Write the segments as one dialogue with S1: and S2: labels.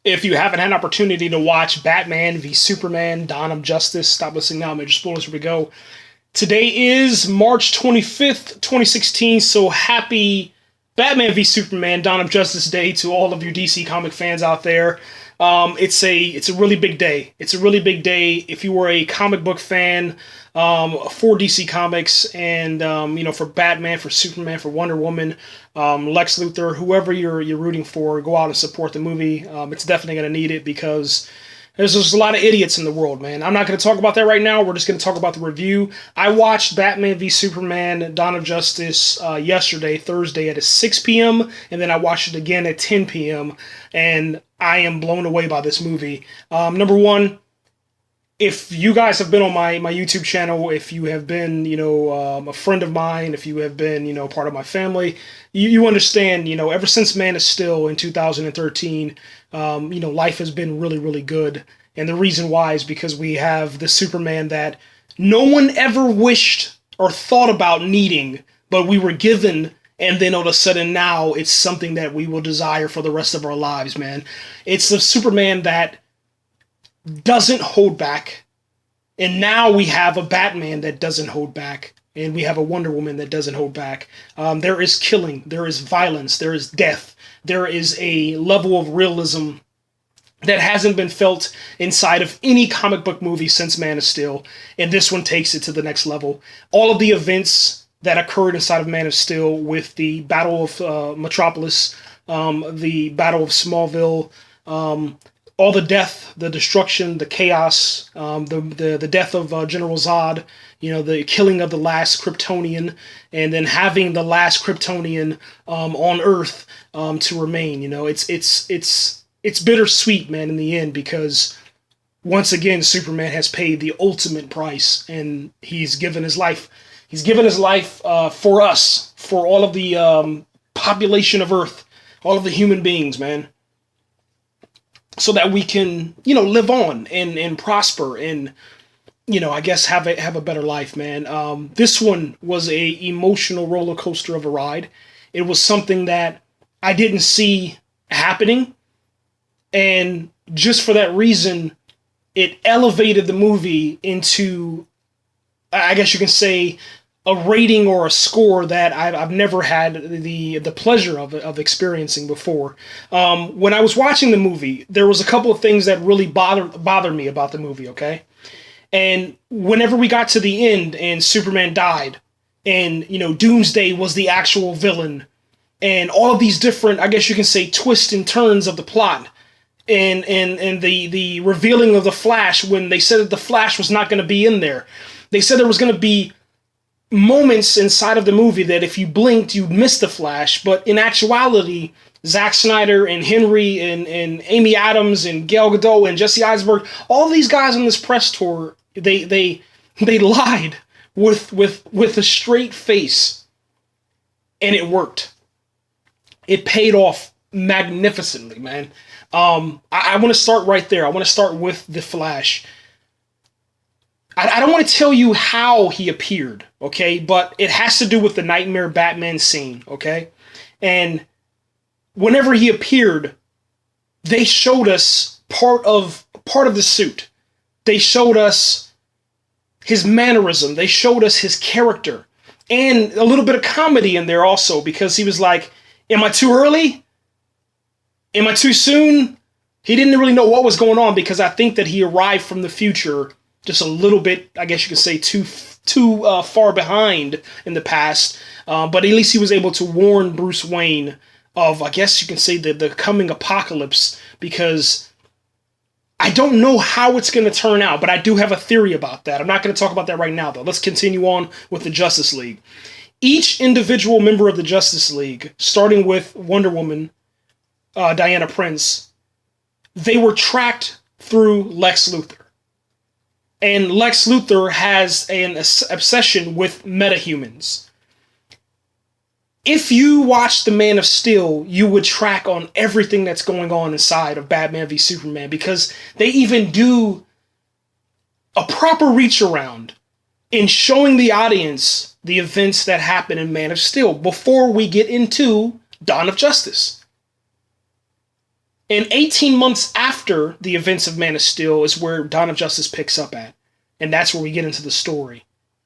S1: If you haven't had an opportunity to watch Batman v Superman, Dawn of Justice, stop listening now, major spoilers, here we go. Today is March 25th, 2016, so happy Batman v Superman, Dawn of Justice Day to all of you DC comic fans out there. It's a really big day. It's a really big day if you were a comic book fan for DC Comics and for Batman, for Superman, for Wonder Woman, Lex Luthor, whoever you're rooting for, go out and support the movie. It's definitely going to need it because there's just a lot of idiots in the world, man. I'm not going to talk about that right now. We're just going to talk about the review. I watched Batman v Superman, Dawn of Justice yesterday, Thursday at 6 p.m., and then I watched it again at 10 p.m., and I am blown away by this movie. Number one, if you guys have been on my YouTube channel, if you have been, a friend of mine, if you have been, part of my family, you understand, ever since Man of Steel in 2013, life has been really, really good. And the reason why is because we have the Superman that no one ever wished or thought about needing, but we were given. And then all of a sudden now it's something that we will desire for the rest of our lives, man. It's the Superman that doesn't hold back. And now we have a Batman that doesn't hold back. And we have a Wonder Woman that doesn't hold back. There is killing. There is violence. There is death. There is a level of realism that hasn't been felt inside of any comic book movie since Man of Steel. And this one takes it to the next level. All of the events that occurred inside of Man of Steel with the Battle of Metropolis, the Battle of Smallville, all the death, the destruction, the chaos, the death of General Zod, the killing of the last Kryptonian, and then having the last Kryptonian on Earth to remain. It's bittersweet, man, in the end, because once again Superman has paid the ultimate price, and he's given his life. He's given his life for us, for all of the population of Earth, all of the human beings, man, so that we can, live on and prosper and, I guess have a better life, man. This one was a emotional roller coaster of a ride. It was something that I didn't see happening, and just for that reason, it elevated the movie into, I guess you can say, a rating or a score that I've never had the pleasure of experiencing before. When I was watching the movie, there was a couple of things that really bothered me about the movie, okay? And whenever we got to the end and Superman died, and, Doomsday was the actual villain, and all of these different, I guess you can say, twists and turns of the plot, and the revealing of the Flash, when they said that the Flash was not going to be in there. They said there was going to be moments inside of the movie that if you blinked, you'd miss the Flash. But in actuality, Zack Snyder and Henry and Amy Adams and Gal Gadot and Jesse Eisenberg, all these guys on this press tour, they lied with a straight face, and it worked. It paid off magnificently, man. I want to start right there. I want to start with the Flash. I don't want to tell you how he appeared, okay? But it has to do with the Nightmare Batman scene, okay? And whenever he appeared, they showed us part of the suit. They showed us his mannerism. They showed us his character. And a little bit of comedy in there also, because he was like, am I too early? Am I too soon? He didn't really know what was going on, because I think that he arrived from the future just a little bit, I guess you could say, too far behind in the past. But at least he was able to warn Bruce Wayne of, I guess you can say, the coming apocalypse, because I don't know how it's going to turn out, but I do have a theory about that. I'm not going to talk about that right now, though. Let's continue on with the Justice League. Each individual member of the Justice League, starting with Wonder Woman, Diana Prince, they were tracked through Lex Luthor. And Lex Luthor has an obsession with metahumans. If you watch the Man of Steel, you would track on everything that's going on inside of Batman v Superman, because they even do a proper reach around in showing the audience the events that happen in Man of Steel before we get into Dawn of Justice. And 18 months after the events of Man of Steel is where Dawn of Justice picks up at. And that's where we get into the story.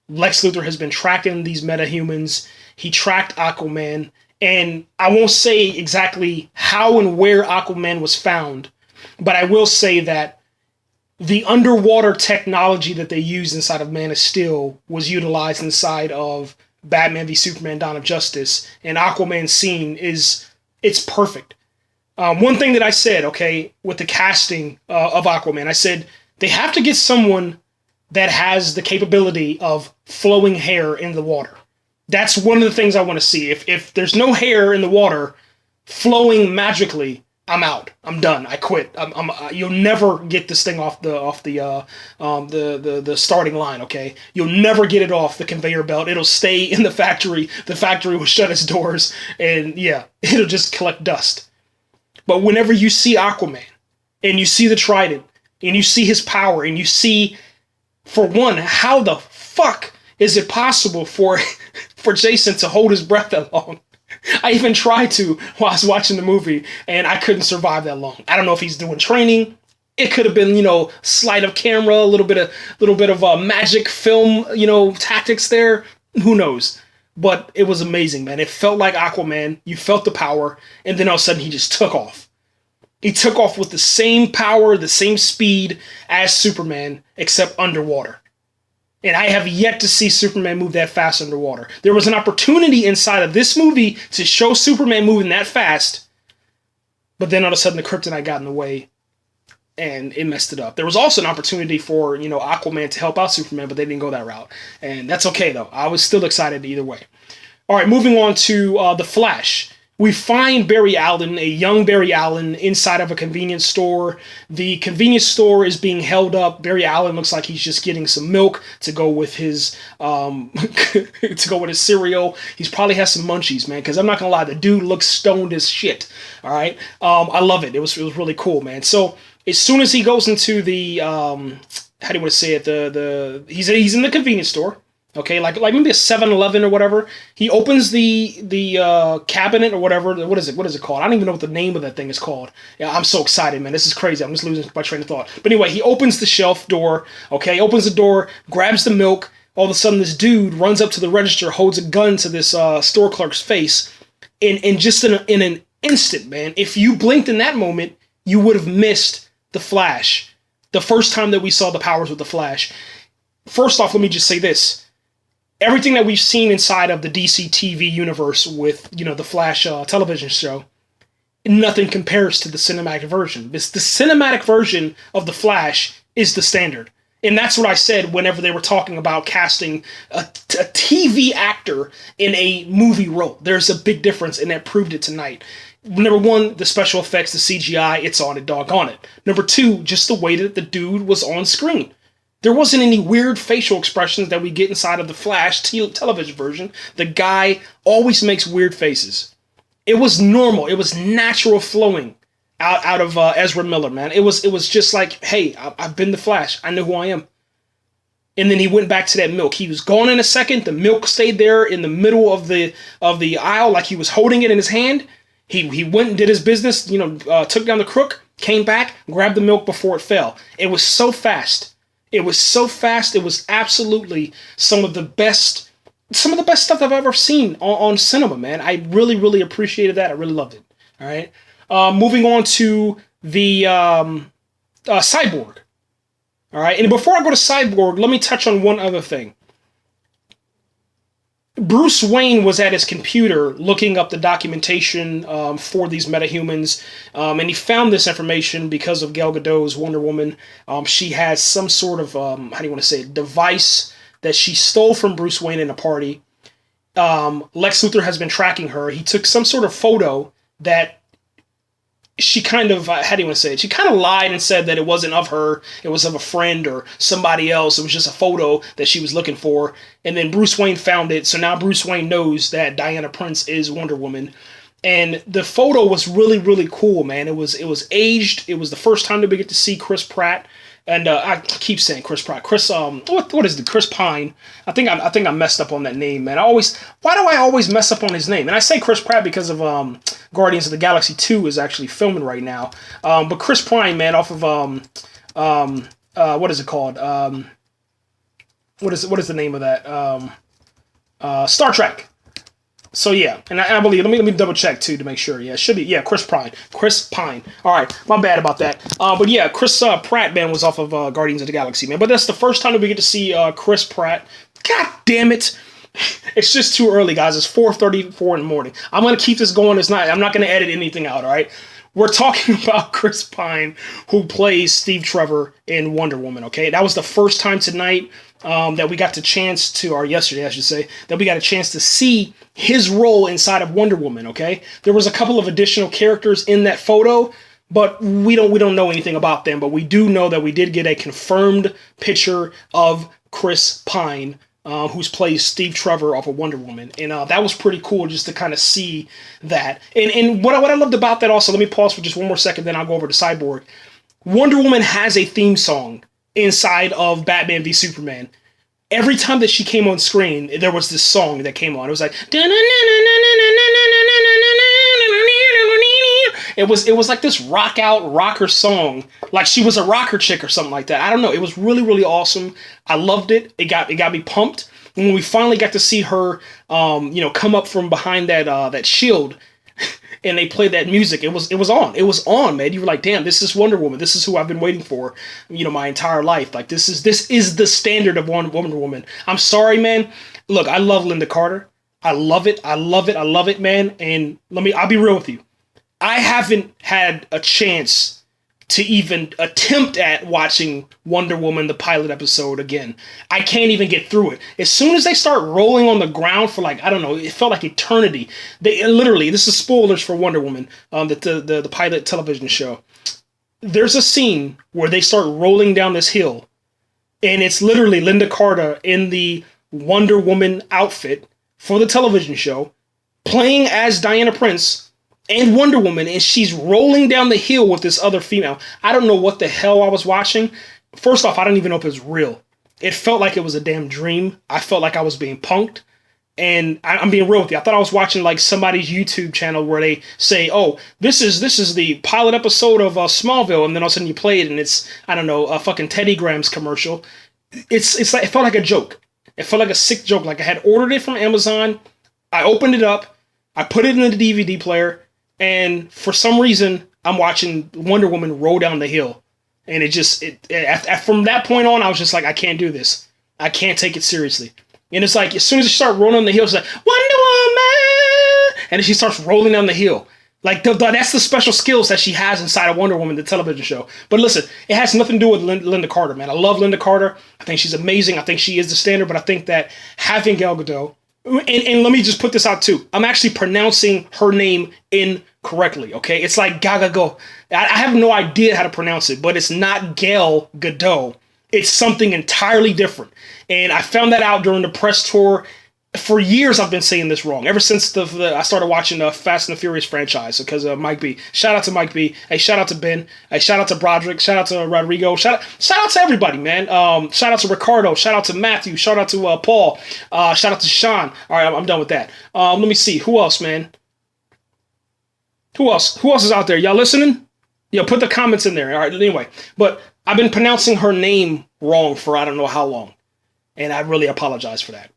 S1: Lex Luthor has been tracking these metahumans. He tracked Aquaman. And I won't say exactly how and where Aquaman was found, but I will say that the underwater technology that they used inside of Man of Steel was utilized inside of Batman v Superman Dawn of Justice. And Aquaman's scene it's perfect. One thing that I said, okay, with the casting of Aquaman, I said they have to get someone that has the capability of flowing hair in the water. That's one of the things I want to see. If there's no hair in the water flowing magically, I'm out. I'm done. I quit. You'll never get this thing off the starting line. Okay, you'll never get it off the conveyor belt. It'll stay in the factory. The factory will shut its doors, and yeah, it'll just collect dust. But whenever you see Aquaman, and you see the Trident, and you see his power, and you see, for one, how the fuck is it possible for Jason to hold his breath that long? I even tried to while I was watching the movie, and I couldn't survive that long. I don't know if he's doing training. It could have been, sleight of camera, a little bit of magic film, tactics there. Who knows? But it was amazing, man. It felt like Aquaman. You felt the power, and then all of a sudden he just took off. He took off with the same power, the same speed as Superman, except underwater. And I have yet to see Superman move that fast underwater. There was an opportunity inside of this movie to show Superman moving that fast, but then all of a sudden the kryptonite got in the way, and it messed it up. There was also an opportunity for, Aquaman to help out Superman, but they didn't go that route. And that's okay, though. I was still excited either way. All right, moving on to The Flash. We find Barry Allen, a young Barry Allen, inside of a convenience store. The convenience store is being held up. Barry Allen looks like he's just getting some milk to go with his cereal. He's probably has some munchies, man, because I'm not gonna lie, the dude looks stoned as shit. All right, I love it. It was really cool, man. So as soon as he goes into the how do you want to say it? He's in the convenience store. Okay, like maybe a 7-Eleven or whatever. He opens the cabinet or whatever. What is it called? I don't even know what the name of that thing is called. Yeah, I'm so excited, man. This is crazy. I'm just losing my train of thought. But anyway, he opens the shelf door. Okay, opens the door, grabs the milk. All of a sudden, this dude runs up to the register, holds a gun to this store clerk's face, and just in an instant, man. If you blinked in that moment, you would have missed the Flash. The first time that we saw the powers of the Flash. First off, let me just say this. Everything that we've seen inside of the DC TV universe with, the Flash television show, nothing compares to the cinematic version. The cinematic version of the Flash is the standard. And that's what I said whenever they were talking about casting a TV actor in a movie role. There's a big difference, and that proved it tonight. Number one, the special effects, the CGI, it's on it, doggone it. Number two, just the way that the dude was on screen. There wasn't any weird facial expressions that we get inside of the Flash television version. The guy always makes weird faces. It was normal. It was natural flowing out of Ezra Miller, man. It was just like, hey, I've been the Flash. I know who I am. And then he went back to that milk. He was gone in a second. The milk stayed there in the middle of the aisle like he was holding it in his hand. He went and did his business, took down the crook, came back, grabbed the milk before it fell. It was so fast. It was so fast. It was absolutely some of the best stuff I've ever seen on cinema, man. I really, really appreciated that. I really loved it. All right. Moving on to the Cyborg. All right. And before I go to Cyborg, let me touch on one other thing. Bruce Wayne was at his computer looking up the documentation for these metahumans, and he found this information because of Gal Gadot's Wonder Woman. She has some sort of, device that she stole from Bruce Wayne in a party. Lex Luthor has been tracking her. He took some sort of photo that she kind of, she kind of lied and said that it wasn't of her, it was of a friend or somebody else. It was just a photo that she was looking for. And then Bruce Wayne found it, so now Bruce Wayne knows that Diana Prince is Wonder Woman. And the photo was really, really cool, man. It was aged. It was the first time that we get to see Chris Pratt. And I keep saying Chris Pratt. What is the Chris Pine? I think I messed up on that name, man. Why do I always mess up on his name? And I say Chris Pratt because of Guardians of the Galaxy 2 is actually filming right now. But Chris Pine, man, off of what is it called? What is the name of that? Star Trek. So yeah, and I believe, let me double check too to make sure. Yeah, it should be, yeah, Chris Pine. Chris Pine. All right, my bad about that. But yeah, Chris Pratt, man, was off of Guardians of the Galaxy, man. But that's the first time that we get to see Chris Pratt. God damn it. It's just too early, guys. It's 4:34 in the morning. I'm going to keep this going. I'm not going to edit anything out, all right? We're talking about Chris Pine, who plays Steve Trevor in Wonder Woman, okay? That was the first time tonight that we got the chance to, or yesterday, I should say, that we got a chance to see his role inside of Wonder Woman, okay? There was a couple of additional characters in that photo, but we don't know anything about them, but we do know that we did get a confirmed picture of Chris Pine, who's plays Steve Trevor off of Wonder Woman. And that was pretty cool just to kind of see that. And what I loved about that also, let me pause for just one more second, then I'll go over to Cyborg. Wonder Woman has a theme song inside of Batman v Superman. Every time that she came on screen, there was this song that came on. It was like... It was like this rocker song, like she was a rocker chick or something like that. I don't know. It was really, really awesome. I loved it. It got me pumped. And when we finally got to see her, come up from behind that shield, and they played that music, it was on. It was on, man. You were like, damn, this is Wonder Woman. This is who I've been waiting for, my entire life. Like this is the standard of Wonder Woman. I'm sorry, man. Look, I love Linda Carter. I love it. I love it. I love it, man. And I'll be real with you. I haven't had a chance to even attempt at watching Wonder Woman, the pilot episode again. I can't even get through it. As soon as they start rolling on the ground for like, I don't know, it felt like eternity. They literally, this is spoilers for Wonder Woman, the pilot television show. There's a scene where they start rolling down this hill, and it's literally Linda Carter in the Wonder Woman outfit for the television show, playing as Diana Prince and Wonder Woman, and she's rolling down the hill with this other female. I don't know what the hell I was watching. First off, I don't even know if it was real. It felt like it was a damn dream. I felt like I was being punked. And I'm being real with you. I thought I was watching like somebody's YouTube channel where they say, oh, this is the pilot episode of Smallville, and then all of a sudden you play it and it's, I don't know, a fucking Teddy Grahams commercial. It's like, it felt like a joke. It felt like a sick joke. Like I had ordered it from Amazon. I opened it up. I put it in the DVD player. And for some reason, I'm watching Wonder Woman roll down the hill. And from that point on, I was just like, I can't do this. I can't take it seriously. And it's like, as soon as she starts rolling down the hill, it's like, Wonder Woman! And then she starts rolling down the hill. Like, that's the special skills that she has inside of Wonder Woman, the television show. But listen, it has nothing to do with Linda Carter, man. I love Linda Carter. I think she's amazing. I think she is the standard. But I think that having Gal Gadot, and let me just put this out too. I'm actually pronouncing her name incorrectly, okay? It's like Gagago. I have no idea how to pronounce it, but it's not Gal Gadot. It's something entirely different. And I found that out during the press tour. For years, I've been saying this wrong. Ever since I started watching the Fast and the Furious franchise because of Mike B. Shout out to Mike B. Hey, shout out to Ben. Hey, shout out to Broderick. Shout out to Rodrigo. Shout out to everybody, man. Shout out to Ricardo. Shout out to Matthew. Shout out to Paul. Shout out to Sean. All right, I'm done with that. Let me see. Who else, man? Who else is out there? Y'all listening? Yeah, put the comments in there. All right, anyway. But I've been pronouncing her name wrong for I don't know how long. And I really apologize for that.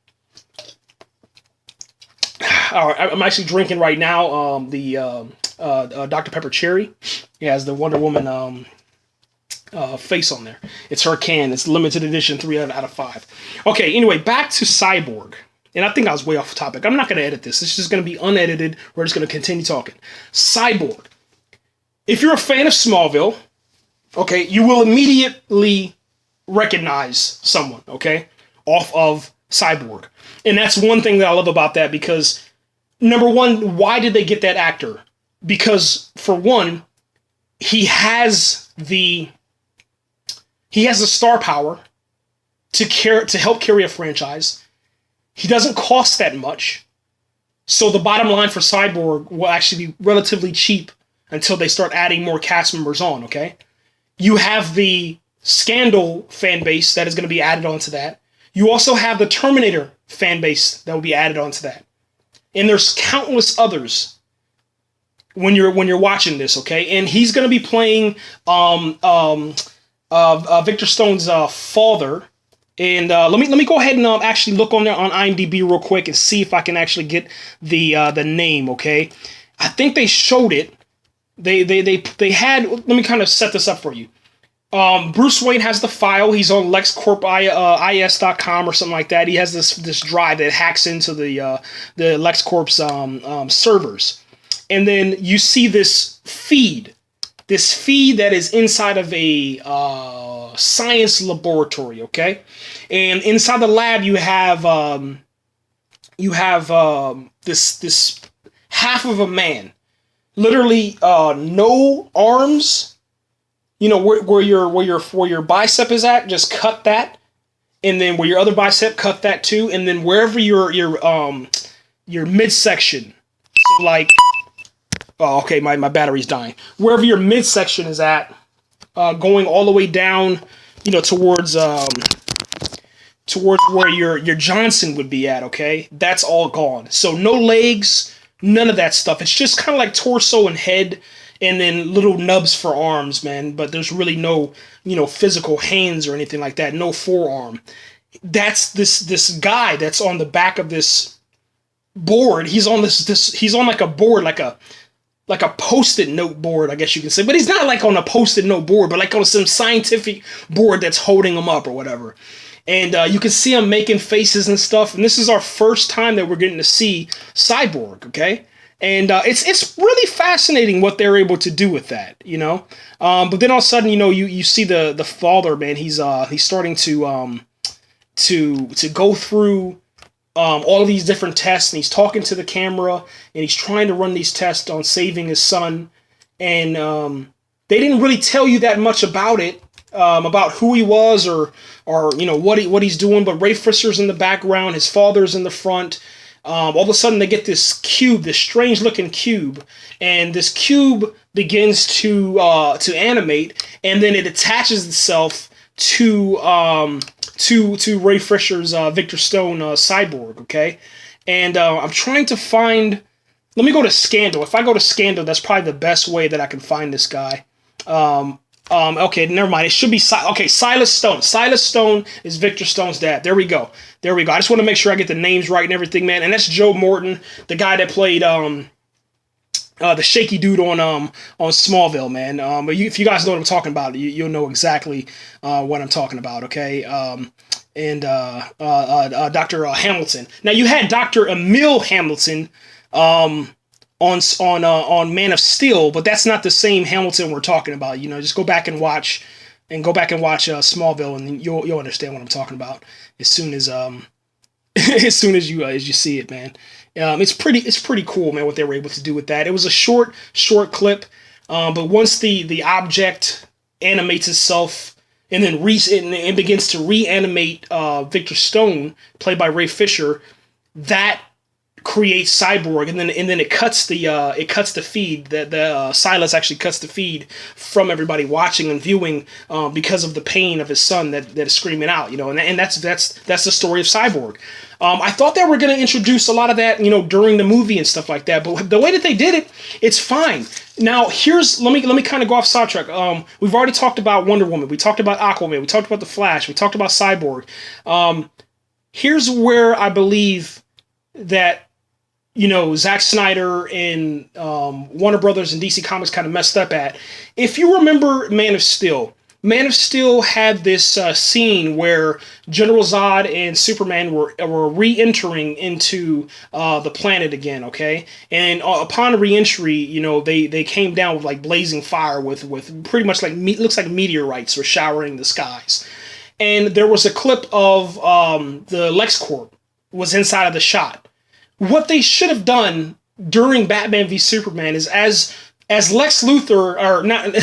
S1: All right, I'm actually drinking right now the Dr. Pepper Cherry. It has the Wonder Woman face on there. It's her can. It's limited edition, 3 out of 5. Okay, anyway, back to Cyborg. And I think I was way off topic. I'm not going to edit this. This is just going to be unedited. We're just going to continue talking. Cyborg. If you're a fan of Smallville, okay, you will immediately recognize someone, okay, off of Cyborg. And that's one thing that I love about that because, number one, why did they get that actor? Because, for one, he has the star power to help carry a franchise. He doesn't cost that much. So the bottom line for Cyborg will actually be relatively cheap until they start adding more cast members on, okay? You have the Scandal fan base that is going to be added onto that. You also have the Terminator fan base that will be added onto that. And there's countless others when you're watching this, okay? And he's going to be playing Victor Stone's father. And let me go ahead and actually look on there on IMDb real quick and see if I can actually get the name, okay? I think they showed it. They had. Let me kind of set this up for you. Bruce Wayne has the file. He's on LexCorpIS.com or something like that. He has this drive that hacks into the LexCorp's servers, and then you see this feed that is inside of a science laboratory, okay? And inside the lab you have this half of a man, literally no arms. You know where your bicep is at, just cut that, and then where your other bicep, cut that too, and then wherever your midsection, so like, oh, okay, my battery's dying. Wherever your midsection is at, going all the way down, you know, towards where your Johnson would be at, okay? That's all gone. So no legs, none of that stuff. It's just kind of like torso and head, and then little nubs for arms, man. But there's really no, you know, physical hands or anything like that. No forearm. That's this guy that's on the back of this board. He's on he's on like a board, like a Post-it note board, I guess you can say. But he's not like on a Post-it note board, but like on some scientific board that's holding him up or whatever. And you can see him making faces and stuff. And this is our first time that we're getting to see Cyborg, okay? And it's really fascinating what they're able to do with that, you know? But then all of a sudden, you know, you see the father, man. He's starting to go through all of these different tests, and he's talking to the camera, and he's trying to run these tests on saving his son. And they didn't really tell you that much about it, about who he was or you know what he's doing. But Ray Fisher's in the background, his father's in the front. All of a sudden, they get this cube, this strange-looking cube, and this cube begins to animate, and then it attaches itself to Ray Fisher's Victor Stone Cyborg, okay? And I'm trying to find. Let me go to Scandal. If I go to Scandal, that's probably the best way that I can find this guy. Okay, never mind. It should be Silas Stone. Silas Stone is Victor Stone's dad. There we go. I just want to make sure I get the names right and everything, man. And that's Joe Morton, the guy that played the shaky dude on Smallville, man. But if you guys know what I'm talking about, you'll know exactly what I'm talking about. Okay. And Dr. Hamilton. Now you had Dr. Emil Hamilton on Man of Steel, but that's not the same Hamilton we're talking about. You know, just go back and watch Smallville, and you'll understand what I'm talking about as soon as you see it, man. It's pretty cool, man, what they were able to do with that. It was a short clip, but once the object animates itself and then and begins to reanimate Victor Stone, played by Ray Fisher, that creates Cyborg, and then it cuts the feed. The Silas actually cuts the feed from everybody watching and viewing because of the pain of his son that is screaming out, you know, and that's the story of Cyborg. I thought they were going to introduce a lot of that, you know, during the movie and stuff like that, but the way that they did it, it's fine. Now let me kind of go off sidetrack. We've already talked about Wonder Woman, we talked about Aquaman, we talked about the Flash, we talked about Cyborg. Here's where I believe that, you know, Zack Snyder and Warner Brothers and DC Comics kind of messed up at. If you remember Man of Steel had this scene where General Zod and Superman were re-entering into the planet again, okay? And upon re-entry, you know, they came down with like blazing fire with pretty much like looks like meteorites were showering the skies. And there was a clip of the LexCorp was inside of the shot. What they should have done during Batman v Superman is as Lex Luthor, or not,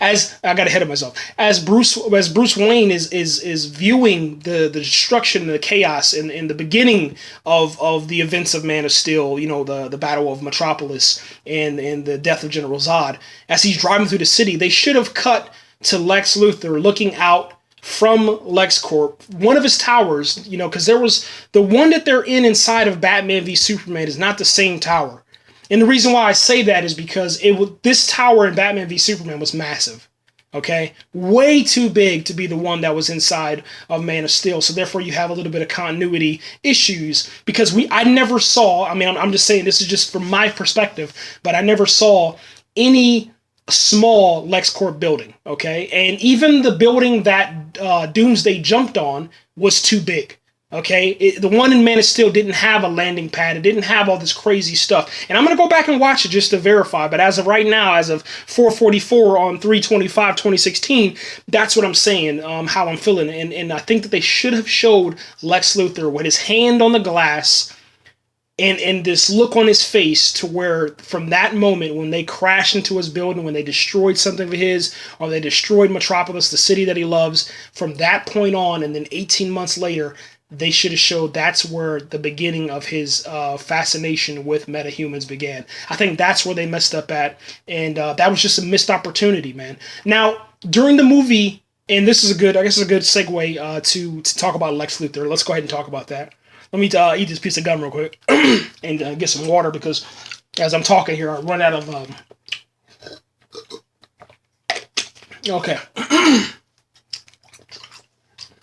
S1: as I got ahead of myself, as Bruce Wayne is viewing the destruction and the chaos in the beginning of the events of Man of Steel, you know, the Battle of Metropolis and the death of General Zod, as he's driving through the city, they should have cut to Lex Luthor looking out from LexCorp, one of his towers, you know, because there was the one that they're in inside of Batman v Superman is not the same tower. And the reason why I say that is because this tower in Batman v Superman was massive. Okay, way too big to be the one that was inside of Man of Steel. So therefore, you have a little bit of continuity issues because I never saw. I mean, I'm just saying this is just from my perspective, but I never saw any small LexCorp building. Okay, and even the building that Doomsday jumped on was too big. Okay, the one in Man of Steel didn't have a landing pad. It didn't have all this crazy stuff. And I'm going to go back and watch it just to verify. But as of right now, as of 4:44 on 3/25/2016, that's what I'm saying, how I'm feeling. And I think that they should have showed Lex Luthor with his hand on the glass and this look on his face to where from that moment when they crashed into his building, when they destroyed something of his, or they destroyed Metropolis, the city that he loves, from that point on and then 18 months later, they should have showed that's where the beginning of his fascination with metahumans began. I think that's where they messed up at, and that was just a missed opportunity, man. Now, during the movie, and this is a good segue to talk about Lex Luthor. Let's go ahead and talk about that. Let me eat this piece of gum real quick and get some water because as I'm talking here, I run out of. Okay.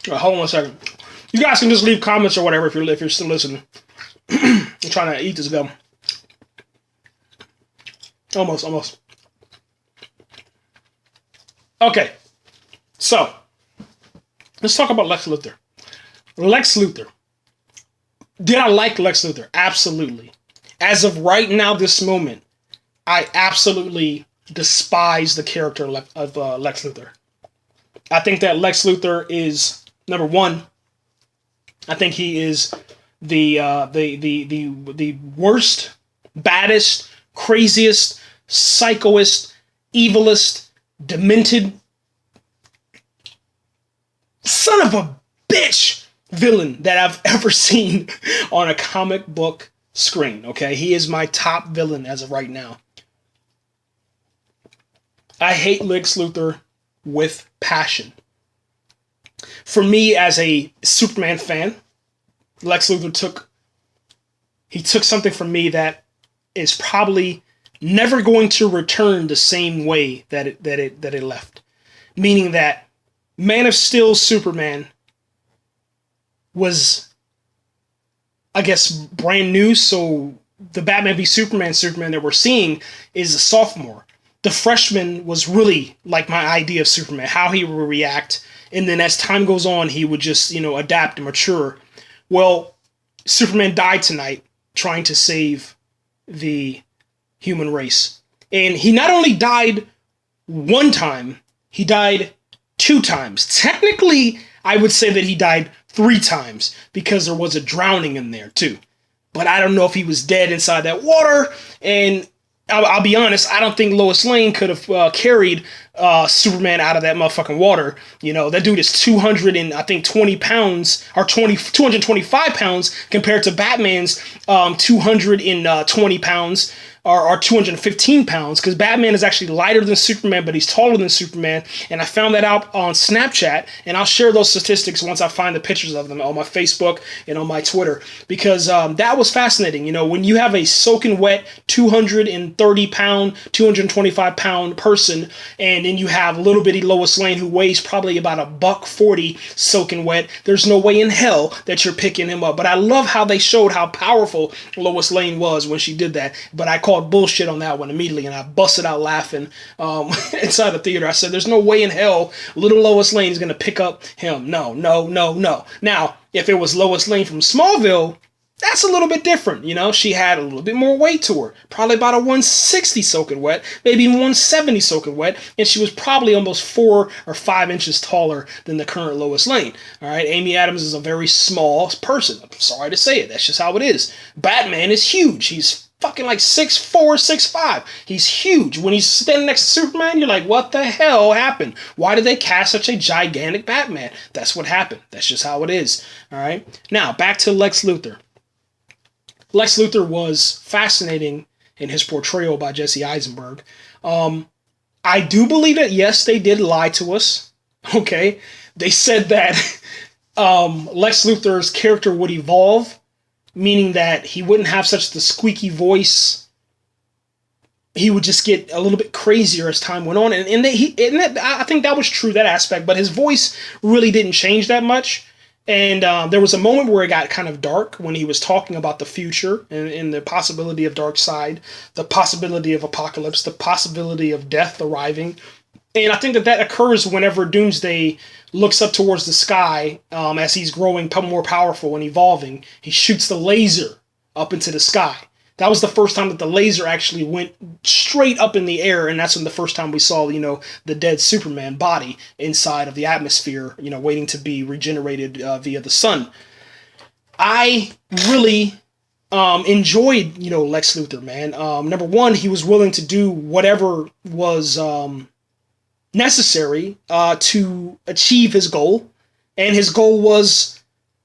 S1: Hold on a second. You guys can just leave comments or whatever if you're still listening. I'm trying to eat this gum. Almost. Okay. So, let's talk about Lex Luthor. Lex Luthor. Did I like Lex Luthor? Absolutely. As of right now, this moment, I absolutely despise the character of Lex Luthor. I think that Lex Luthor is, number one, I think he is the worst, baddest, craziest, psychoist, evilest, demented son of a bitch villain that I've ever seen on a comic book screen. Okay, he is my top villain as of right now. I hate Lex Luthor with passion. For me, as a Superman fan, Lex Luthor took something from me that is probably never going to return the same way that it left. Meaning that Man of Steel Superman was, I guess, brand new. So the Batman v Superman that we're seeing is a sophomore. The freshman was really like my idea of Superman, how he would react. And then as time goes on, he would just, adapt and mature. Well, Superman died tonight trying to save the human race. And he not only died one time, he died 2 times. Technically, I would say that he died 3 times because there was a drowning in there too. But I don't know if he was dead inside that water. And I'll be honest, I don't think Lois Lane could have carried Superman out of that motherfucking water. That dude is 220 pounds, or 225 pounds compared to Batman's 220 pounds. Or 215 pounds, because Batman is actually lighter than Superman, but he's taller than Superman, and I found that out on Snapchat, and I'll share those statistics once I find the pictures of them on my Facebook and on my Twitter, because that was fascinating. When you have a soaking wet 230 pound, 225 pound person, and then you have little bitty Lois Lane who weighs probably about $140 soaking wet, there's no way in hell that you're picking him up. But I love how they showed how powerful Lois Lane was when she did that, but I called bullshit on that one immediately, and I busted out laughing inside the theater. I said, there's no way in hell little Lois Lane is going to pick up him. No. Now, if it was Lois Lane from Smallville, that's a little bit different. She had a little bit more weight to her, probably about a 160 soaking wet, maybe even 170 soaking wet, and she was probably almost 4 or 5 inches taller than the current Lois Lane. All right, Amy Adams is a very small person. I'm sorry to say it. That's just how it is. Batman is huge. He's fucking like 6'4", 6'5". He's huge. When he's standing next to Superman, you're like, what the hell happened? Why did they cast such a gigantic Batman? That's what happened. That's just how it is. All right. Now, back to Lex Luthor. Lex Luthor was fascinating in his portrayal by Jesse Eisenberg. I do believe that, yes, they did lie to us. Okay. They said that Lex Luthor's character would evolve, meaning that he wouldn't have such the squeaky voice. He would just get a little bit crazier as time went on. I think that was true, that aspect, but his voice really didn't change that much. And there was a moment where it got kind of dark when he was talking about the future and the possibility of Darkseid, the possibility of apocalypse, the possibility of death arriving. And I think that occurs whenever Doomsday looks up towards the sky as he's growing more powerful and evolving. He shoots the laser up into the sky. That was the first time that the laser actually went straight up in the air, and that's when the first time we saw, the dead Superman body inside of the atmosphere, waiting to be regenerated via the sun. I really enjoyed, Lex Luthor, man. Number one, he was willing to do whatever was necessary to achieve his goal, and his goal was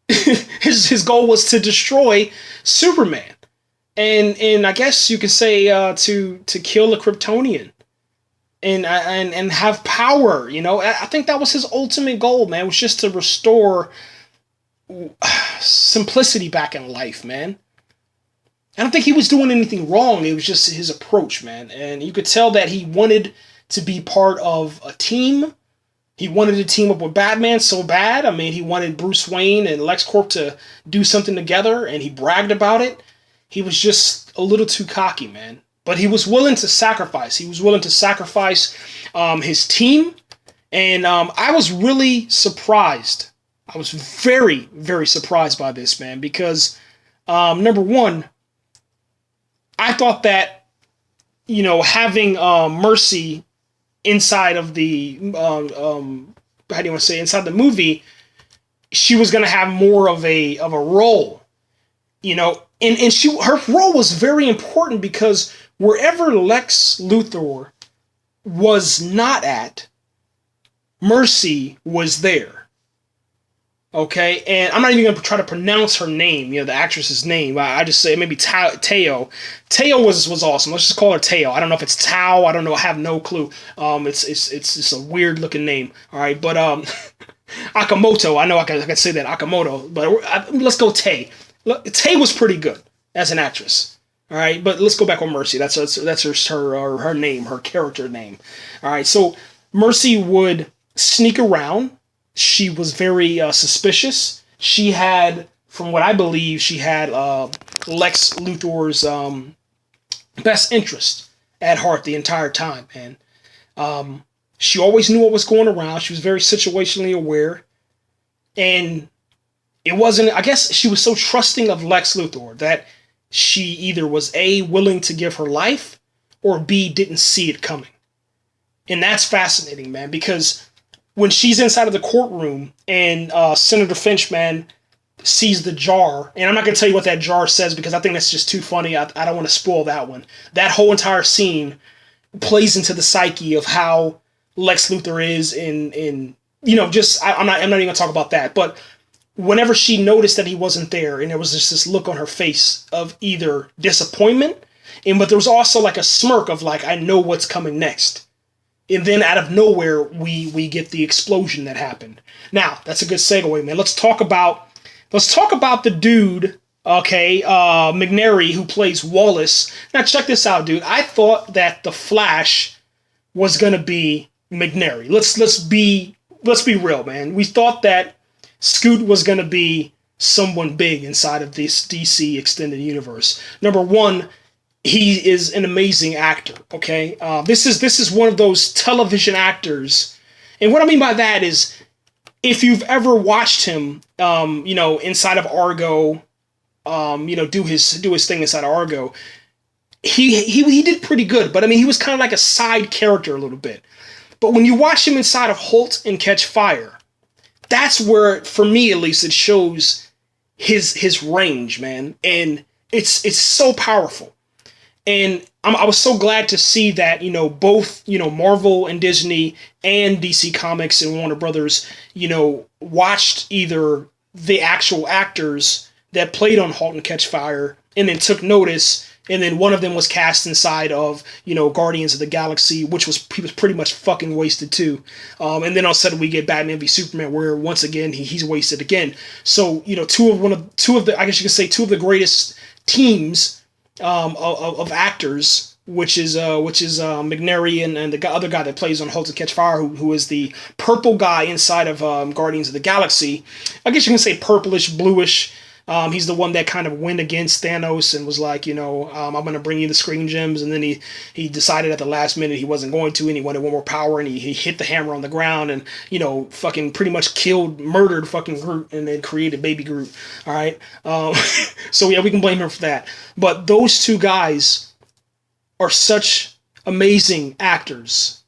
S1: his goal was to destroy Superman. And I guess you could say to kill a Kryptonian and have power. I think that was his ultimate goal, man. It was just to restore simplicity back in life, man. I don't think he was doing anything wrong. It was just his approach, man. And you could tell that he wanted to be part of a team. He wanted to team up with Batman so bad. I mean, he wanted Bruce Wayne and LexCorp to do something together, and he bragged about it. He was just a little too cocky, man. But he was willing to sacrifice. He was willing to sacrifice his team. And I was really surprised. I was very, very surprised by this, man. Because, number one, I thought that, having Mercy inside of the, inside the movie, she was going to have more of a role, And her role was very important because wherever Lex Luthor was not at, Mercy was there. Okay? And I'm not even going to try to pronounce her name, the actress's name. I just say maybe Teo. Teo was awesome. Let's just call her Teo. I don't know if it's Tao. I don't know. I have no clue. It's a weird looking name. All right? But Akamoto. I know I can say that, Akamoto. But let's go Tay. Tay was pretty good as an actress. All right, but let's go back on Mercy. That's her name, her character name. All right, so Mercy would sneak around. She was very suspicious. She had, from what I believe, she had Lex Luthor's best interest at heart the entire time, and she always knew what was going around. She was very situationally aware, and it wasn't, I guess she was so trusting of Lex Luthor that she either was A, willing to give her life, or B, didn't see it coming. And that's fascinating, man, because when she's inside of the courtroom and Senator Finch, man, sees the jar, and I'm not going to tell you what that jar says because I think that's just too funny. I don't want to spoil that one. That whole entire scene plays into the psyche of how Lex Luthor is I'm not even going to talk about that, but whenever she noticed that he wasn't there, and there was just this look on her face of either disappointment, but there was also like a smirk of like, I know what's coming next. And then out of nowhere, we get the explosion that happened. Now, that's a good segue, man. Let's talk about the dude, okay, McNary, who plays Wallace. Now, check this out, dude. I thought that the Flash was gonna be McNary. Let's be real, man. We thought that Scoot was going to be someone big inside of this DC extended universe. Number one, he is an amazing actor, okay? This is one of those television actors. And what I mean by that is, if you've ever watched him, inside of Argo, do his thing inside of Argo, he did pretty good. But, I mean, he was kind of like a side character a little bit. But when you watch him inside of Halt and Catch Fire, that's where, for me at least, it shows his range, man, and it's so powerful. And I was so glad to see that both Marvel and Disney and DC Comics and Warner Brothers watched either the actual actors that played on *Halt and Catch Fire* and then took notice And then one of them was cast inside of, Guardians of the Galaxy, which he was pretty much fucking wasted too. And then all of a sudden we get Batman v Superman, where once again he's wasted again. So two of the, I guess you could say, two of the greatest teams of actors, which is McNary and the other guy that plays on *Halt and Catch Fire*, who is the purple guy inside of Guardians of the Galaxy. I guess you can say purplish, bluish. He's the one that kind of went against Thanos and was like, I'm going to bring you the Screen Gems. And then he decided at the last minute he wasn't going to, and he wanted one more power, and he hit the hammer on the ground and, fucking pretty much murdered fucking Groot, and then created Baby Groot. All right. So yeah, we can blame him for that. But those two guys are such amazing actors.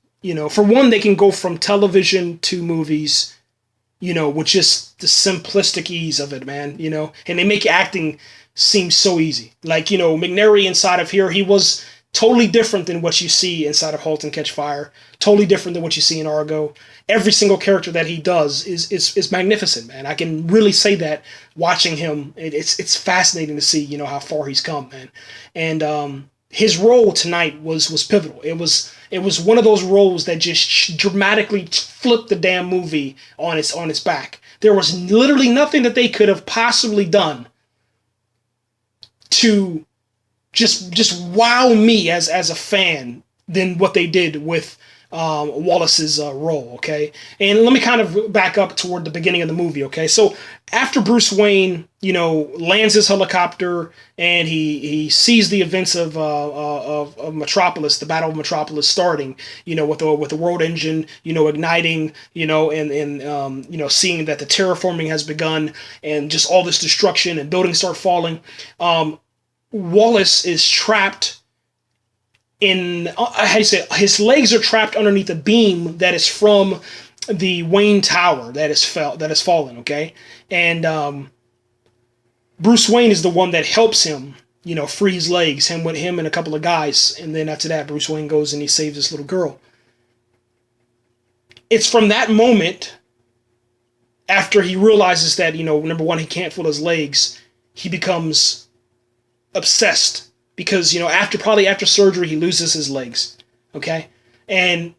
S1: For one, they can go from television to movies, with just the simplistic ease of it, man, and they make acting seem so easy. Like, McNary inside of here, he was totally different than what you see inside of *Halt and Catch Fire*, totally different than what you see in Argo. Every single character that he does is magnificent, man. I can really say that watching him. It's fascinating to see, how far he's come, man. And his role tonight was pivotal. It was one of those roles that just dramatically flipped the damn movie on its back. There was literally nothing that they could have possibly done to just wow me as a fan than what they did with Wallace's role, okay? And let me kind of back up toward the beginning of the movie, okay? So after Bruce Wayne, lands his helicopter and he sees the events of Metropolis, the Battle of Metropolis starting, with the world engine, igniting, and seeing that the terraforming has begun and just all this destruction and buildings start falling. Wallace is trapped his legs are trapped underneath a beam that is from the Wayne Tower that has fallen, okay? And Bruce Wayne is the one that helps him, free his legs, him and a couple of guys, and then after that, Bruce Wayne goes and he saves this little girl. It's from that moment, after he realizes that, number one, he can't feel his legs, he becomes obsessed. Because, after surgery, he loses his legs, okay? And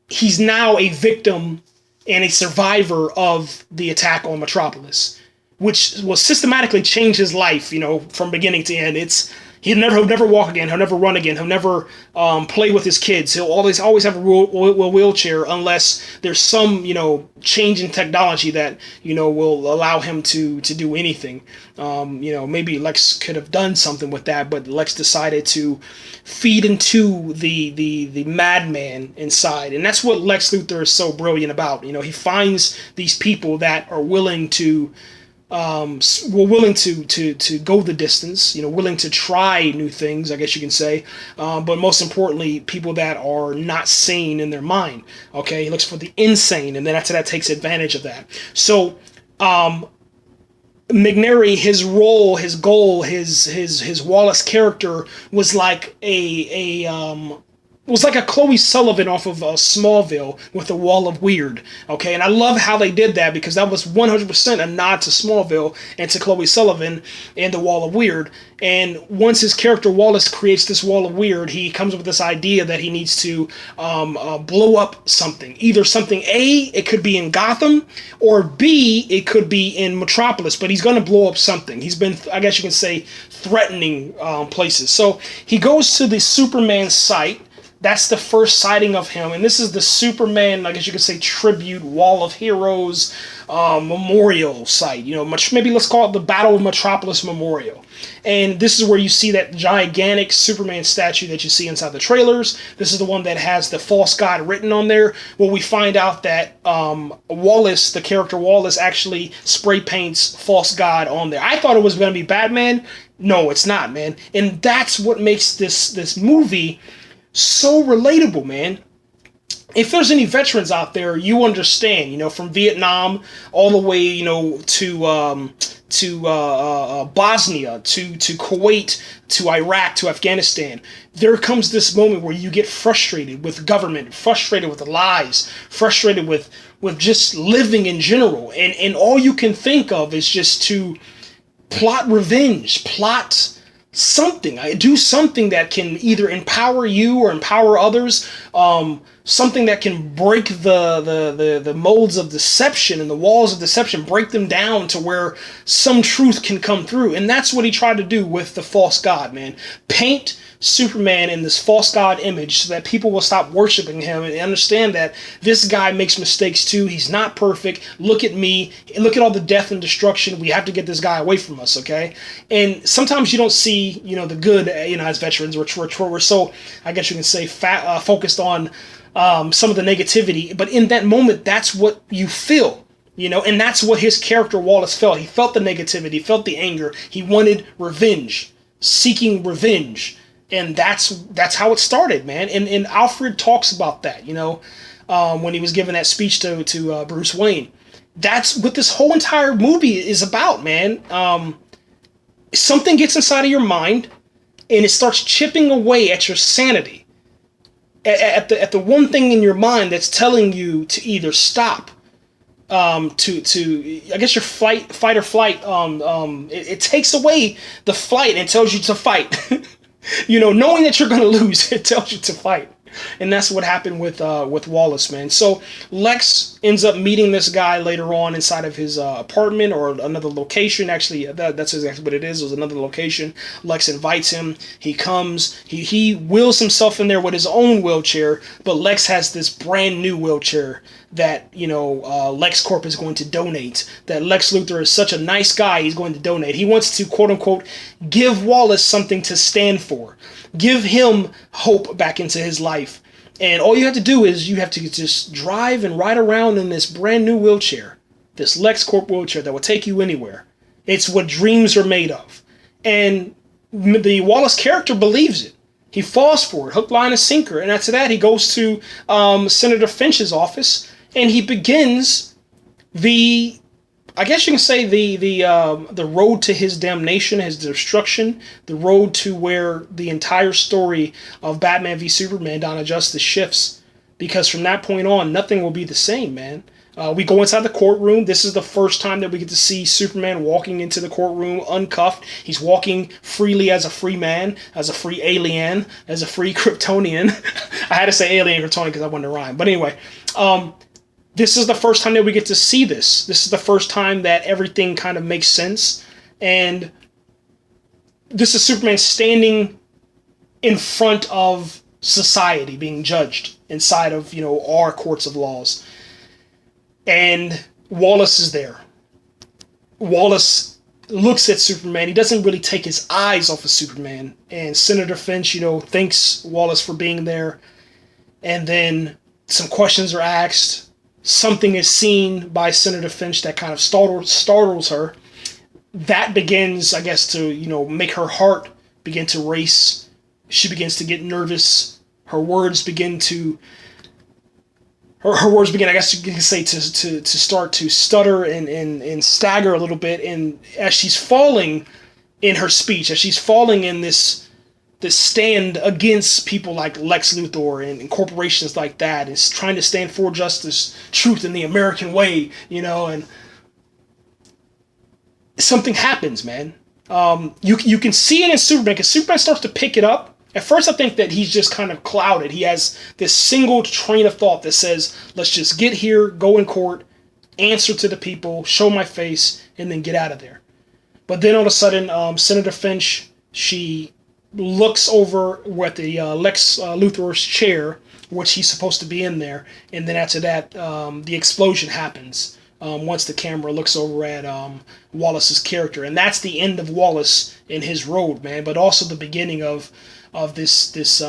S1: he's now a victim and a survivor of the attack on Metropolis, which will systematically change his life, from beginning to end. He'll never walk again. He'll never run again. He'll never play with his kids. He'll always have a wheelchair unless there's some, change in technology that, will allow him to do anything. Maybe Lex could have done something with that, but Lex decided to feed into the madman inside. And that's what Lex Luthor is so brilliant about. He finds these people that are willing to willing to go the distance, willing to try new things, I guess you can say, but most importantly, people that are not sane in their mind, okay? He looks for the insane, and then after that takes advantage of that. So, McNary, his role, his goal, his Wallace character was like a Chloe Sullivan off of Smallville with the Wall of Weird, okay? And I love how they did that because that was 100% a nod to Smallville and to Chloe Sullivan and the Wall of Weird. And once his character Wallace creates this Wall of Weird, he comes up with this idea that he needs to blow up something. Either something A, it could be in Gotham, or B, it could be in Metropolis, but he's going to blow up something. He's been, I guess you can say, threatening places. So he goes to the Superman site. That's the first sighting of him, and this is the Superman, I guess you could say, tribute, Wall of Heroes memorial site. Maybe let's call it the Battle of Metropolis Memorial. And this is where you see that gigantic Superman statue that you see inside the trailers. This is the one that has the false god written on there. Well, we find out that Wallace, the character Wallace, actually spray paints false god on there. I thought it was going to be Batman. No, it's not, man. And that's what makes this movie so relatable, man. If there's any veterans out there, you understand, from Vietnam all the way, to Bosnia, to Kuwait, to Iraq, to Afghanistan. There comes this moment where you get frustrated with government, frustrated with the lies, frustrated with just living in general. And all you can think of is just to plot revenge, plot something. Do something that can either empower you or empower others. Something that can break the molds of deception and the walls of deception, break them down to where some truth can come through. And that's what he tried to do with the false god, man. Paint Superman in this false god image so that people will stop worshiping him and understand that this guy makes mistakes too. He's not perfect. Look at me. Look at all the death and destruction. We have to get this guy away from us, okay? And sometimes you don't see, the good, as veterans. We're so, I guess you can say, focused on some of the negativity. But in that moment, that's what you feel. And that's what his character Wallace felt. He felt the negativity, felt the anger. He wanted revenge, seeking revenge. And that's how it started, man. And Alfred talks about that, when he was giving that speech to Bruce Wayne. That's what this whole entire movie is about, man. Something gets inside of your mind, and it starts chipping away at your sanity, at the one thing in your mind that's telling you to either stop, to I guess your fight or flight. It takes away the flight and tells you to fight. Knowing that you're going to lose, it tells you to fight. And that's what happened with Wallace, man. So Lex ends up meeting this guy later on inside of his apartment or another location. Actually, that's exactly what it is. It was another location. Lex invites him. He comes. He wheels himself in there with his own wheelchair, but Lex has this brand new wheelchair that, LexCorp is going to donate. That Lex Luthor is such a nice guy, he's going to donate. He wants to, quote unquote, give Wallace something to stand for. Give him hope back into his life. And all you have to do is you have to just drive and ride around in this brand new wheelchair. This LexCorp wheelchair that will take you anywhere. It's what dreams are made of. And the Wallace character believes it. He falls for it, hook, line, and sinker. And after that, he goes to Senator Finch's office, and he begins I guess you can say the road to his damnation, his destruction, the road to where the entire story of Batman v Superman: Dawn of Justice shifts. Because from that point on, nothing will be the same, man. We go inside the courtroom. This is the first time that we get to see Superman walking into the courtroom uncuffed. He's walking freely as a free man, as a free alien, as a free Kryptonian. I had to say alien Kryptonian because I wanted to rhyme. But anyway, this is the first time that we get to see this. This is the first time that everything kind of makes sense. And this is Superman standing in front of society, being judged inside of, our courts of laws. And Wallace is there. Wallace looks at Superman. He doesn't really take his eyes off of Superman. And Senator Finch, thanks Wallace for being there. And then some questions are asked. Something is seen by Senator Finch that kind of startles her. That begins, I guess, to, make her heart begin to race. She begins to get nervous. Her words begin, I guess you can say, to start to stutter and stagger a little bit. And as she's falling in her speech, as she's falling in this stand against people like Lex Luthor and corporations like that, is trying to stand for justice, truth, and the American way, and something happens, man. You can see it in Superman, because Superman starts to pick it up. At first, I think that he's just kind of clouded. He has this single train of thought that says, let's just get here, go in court, answer to the people, show my face, and then get out of there. But then all of a sudden, Senator Finch, she looks over at the Lex Luthor's chair, which he's supposed to be in there. And then after that, the explosion happens once the camera looks over at Wallace's character. And that's the end of Wallace in his road, man. But also the beginning of this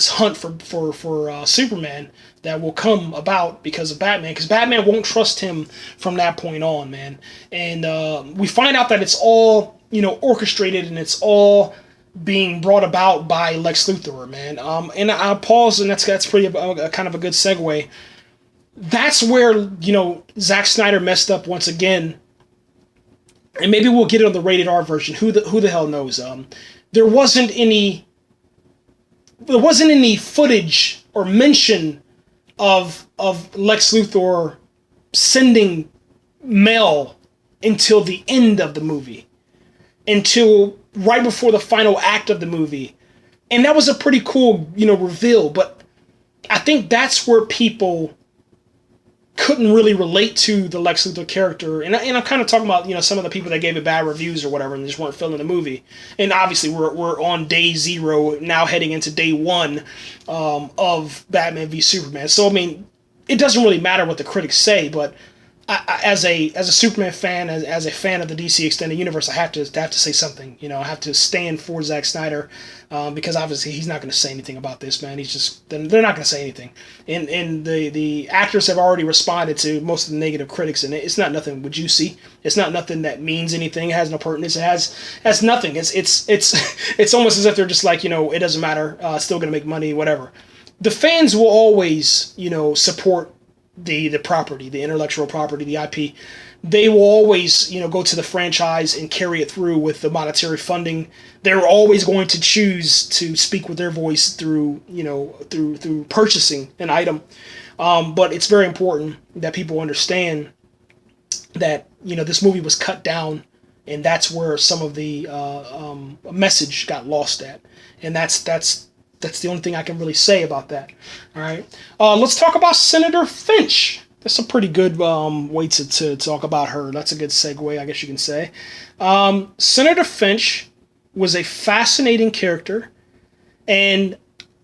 S1: hunt for Superman that will come about because of Batman. Because Batman won't trust him from that point on, man. And we find out that it's all, orchestrated, and it's all being brought about by Lex Luthor, man. And I'll pause, and that's pretty kind of a good segue. That's where, Zack Snyder messed up once again. And maybe we'll get it on the rated R version. Who the hell knows? There wasn't any footage or mention of Lex Luthor sending mail until the end of the movie. Until right before the final act of the movie. And that was a pretty cool, reveal. But I think that's where people couldn't really relate to the Lex Luthor character. And I'm kind of talking about, some of the people that gave it bad reviews or whatever and just weren't feeling the movie. And obviously we're on day 0, now heading into day 1 of Batman v Superman. So, I mean, it doesn't really matter what the critics say, but as a Superman fan, as a fan of the DC Extended Universe, I have to say something. I have to stand for Zack Snyder, because obviously he's not going to say anything about this, man. They're not going to say anything. And the actors have already responded to most of the negative critics, and it's not nothing with juicy. It's not nothing that means anything. It has no pertinence. It has nothing. It's almost as if they're just like, it doesn't matter. It's still going to make money, whatever. The fans will always, support the property, the intellectual property, the IP. They will always, go to the franchise and carry it through with the monetary funding. They're always going to choose to speak with their voice through, through purchasing an item. But it's very important that people understand that, this movie was cut down, and that's where some of the message got lost at. And that's the only thing I can really say about that. All right. Let's talk about Senator Finch. That's a pretty good way to talk about her. That's a good segue, I guess you can say. Senator Finch was a fascinating character, and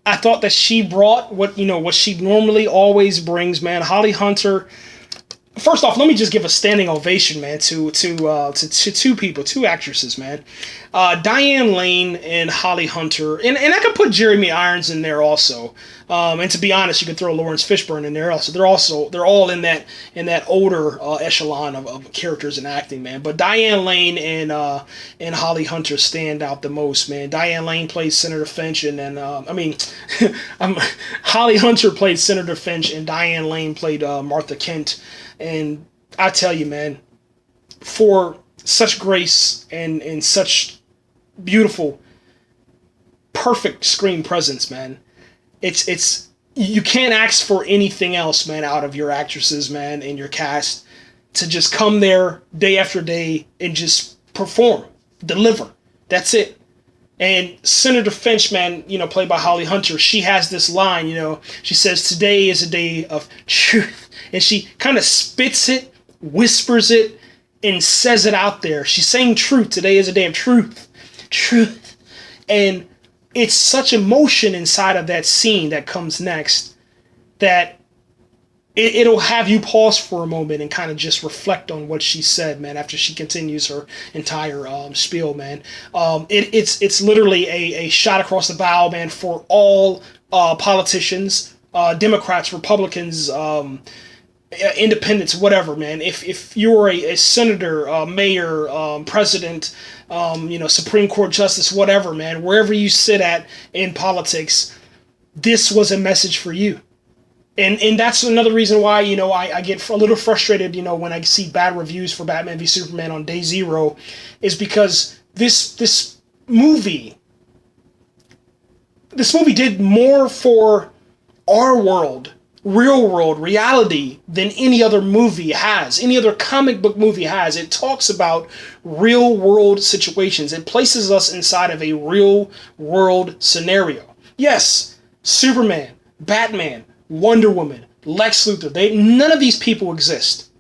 S1: I thought that she brought what she normally always brings, man. Holly Hunter. First off, let me just give a standing ovation, man, to two people, two actresses, man. Diane Lane and Holly Hunter, and I could put Jeremy Irons in there also. And to be honest, you could throw Lawrence Fishburne in there also. They're all in that older echelon of characters and acting, man. But Diane Lane and Holly Hunter stand out the most, man. Diane Lane plays Senator Finch, and then Holly Hunter played Senator Finch, and Diane Lane played Martha Kent. And I tell you, man, for such grace and such beautiful, perfect screen presence, man, it's you can't ask for anything else, man, out of your actresses, man, and your cast to just come there day after day and just perform, deliver. That's it. And Senator Finch, man, played by Holly Hunter, she has this line, she says, "Today is a day of truth." And she kind of spits it, whispers it, and says it out there. She's saying truth. Today is a day of truth. Truth. And it's such emotion inside of that scene that comes next that it'll have you pause for a moment and kind of just reflect on what she said, man, after she continues her entire spiel, man. It's literally a shot across the bow, man, for all politicians, Democrats, Republicans, independents, whatever, man. If you're a senator, mayor, president, Supreme Court justice, whatever, man, wherever you sit at in politics, this was a message for you. And that's another reason why, I get a little frustrated, when I see bad reviews for Batman v Superman on day 0, is because this movie did more for our world, real world, reality, than any other movie has, any other comic book movie has. It talks about real world situations. It places us inside of a real world scenario. Yes, Superman, Batman, Wonder Woman, Lex Luthor, none of these people exist,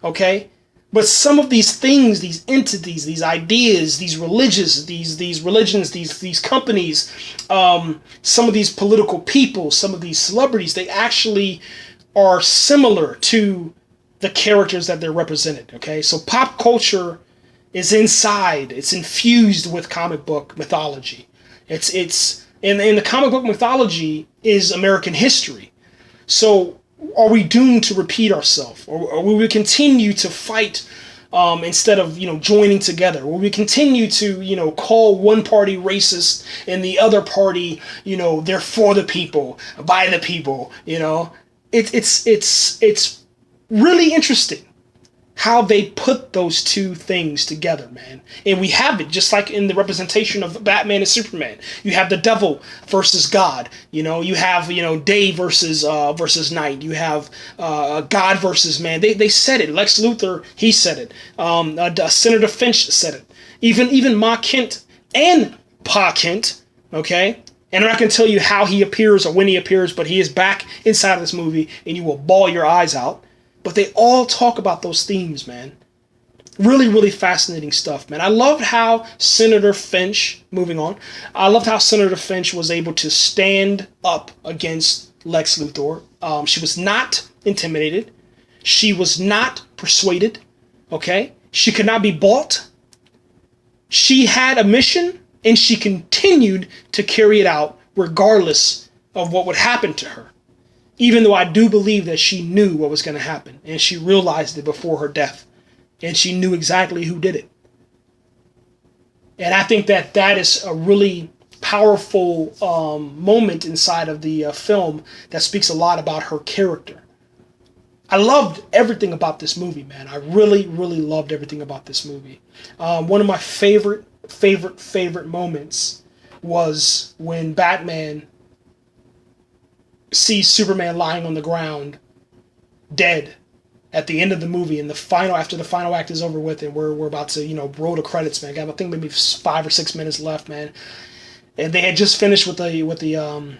S1: okay? But some of these things, these entities, these ideas, these religions, these companies, some of these political people, some of these celebrities, they actually are similar to the characters that they're represented, okay? So pop culture is inside, it's infused with comic book mythology. And the comic book mythology is American history. So are we doomed to repeat ourselves? Or will we continue to fight instead of, joining together? Will we continue to, call one party racist and the other party, they're for the people, by the people, It's really interesting how they put those two things together, man. And we have it just like in the representation of Batman and Superman. You have the devil versus God. You have, day versus night. You have God versus man. They said it. Lex Luthor, he said it. Senator Finch said it. Even Ma Kent and Pa Kent, okay? And I'm not going to tell you how he appears or when he appears, but he is back inside of this movie, and you will bawl your eyes out. But they all talk about those themes, man. Really, really fascinating stuff, man. I loved how Senator Finch, moving on, I loved how Senator Finch was able to stand up against Lex Luthor. She was not intimidated. She was not persuaded, okay? She could not be bought. She had a mission, and she continued to carry it out regardless of what would happen to her. Even though I do believe that she knew what was going to happen, and she realized it before her death. And she knew exactly who did it. And I think that that is a really powerful moment inside of the film that speaks a lot about her character. I loved everything about this movie, man. I really, really loved everything about this movie. One of my favorite moments was when Batman sees Superman lying on the ground, dead, at the end of the movie, and after the final act is over with, and we're about to, roll the credits, man. I think maybe 5 or 6 minutes left, man. And they had just finished with the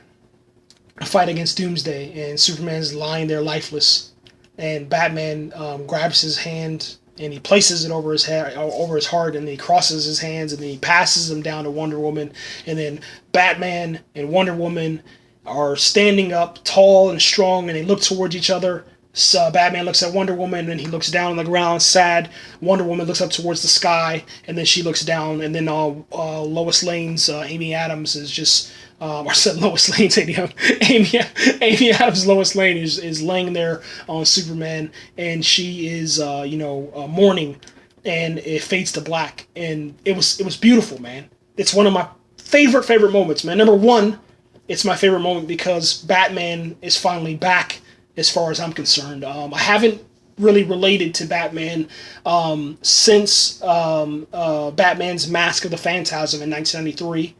S1: fight against Doomsday, and Superman's lying there lifeless, and Batman grabs his hand and he places it over his head, over his heart, and he crosses his hands, and then he passes them down to Wonder Woman, and then Batman and Wonder Woman are standing up tall and strong, and they look towards each other. So Batman looks at Wonder Woman, and he looks down on the ground, sad. Wonder Woman looks up towards the sky, and then she looks down, and then Lois Lane's Amy Adams is just, I said Lois Lane's Amy Adams' Lois Lane is laying there on Superman, and she is, mourning, and it fades to black, and it was beautiful, man. It's one of my favorite moments, man. Number one, it's my favorite moment because Batman is finally back. As far as I'm concerned, I haven't really related to Batman since Batman's Mask of the Phantasm in 1993.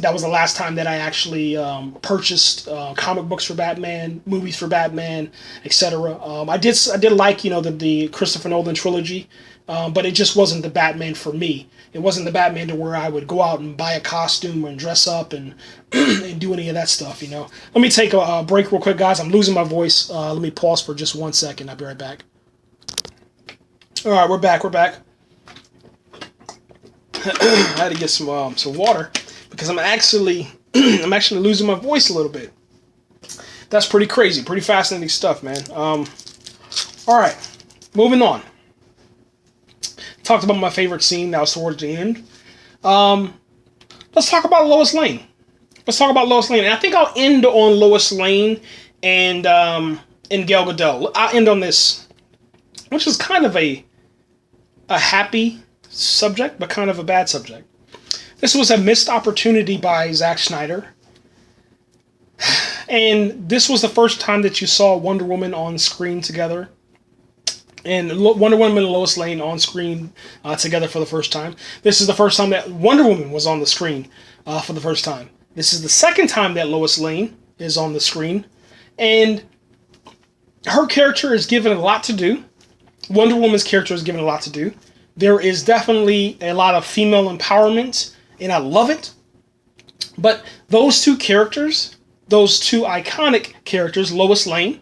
S1: That was the last time that I actually purchased comic books for Batman, movies for Batman, etc. I did like the Christopher Nolan trilogy, but it just wasn't the Batman for me. It wasn't the Batman to where I would go out and buy a costume and dress up and and do any of that stuff. Let me take a break real quick, guys. I'm losing my voice. Let me pause for just 1 second. I'll be right back. All right, we're back. I had to get some water because I'm actually losing my voice a little bit. That's pretty crazy, pretty fascinating stuff, man. All right, moving on. Talked about my favorite scene. That was towards the end. Let's talk about Lois Lane. And I think I'll end on Lois Lane and Gal Gadot. I'll end on this, which is kind of a happy subject, but kind of a bad subject. This was a missed opportunity by Zack Snyder. And this was the first time that you saw Wonder Woman on screen together. And Wonder Woman and Lois Lane on screen together for the first time. This is the first time that Wonder Woman was on the screen for the first time. This is the second time that Lois Lane is on the screen. And her character is given a lot to do. Wonder Woman's character is given a lot to do. There is definitely a lot of female empowerment, and I love it. But those two characters, those two iconic characters, Lois Lane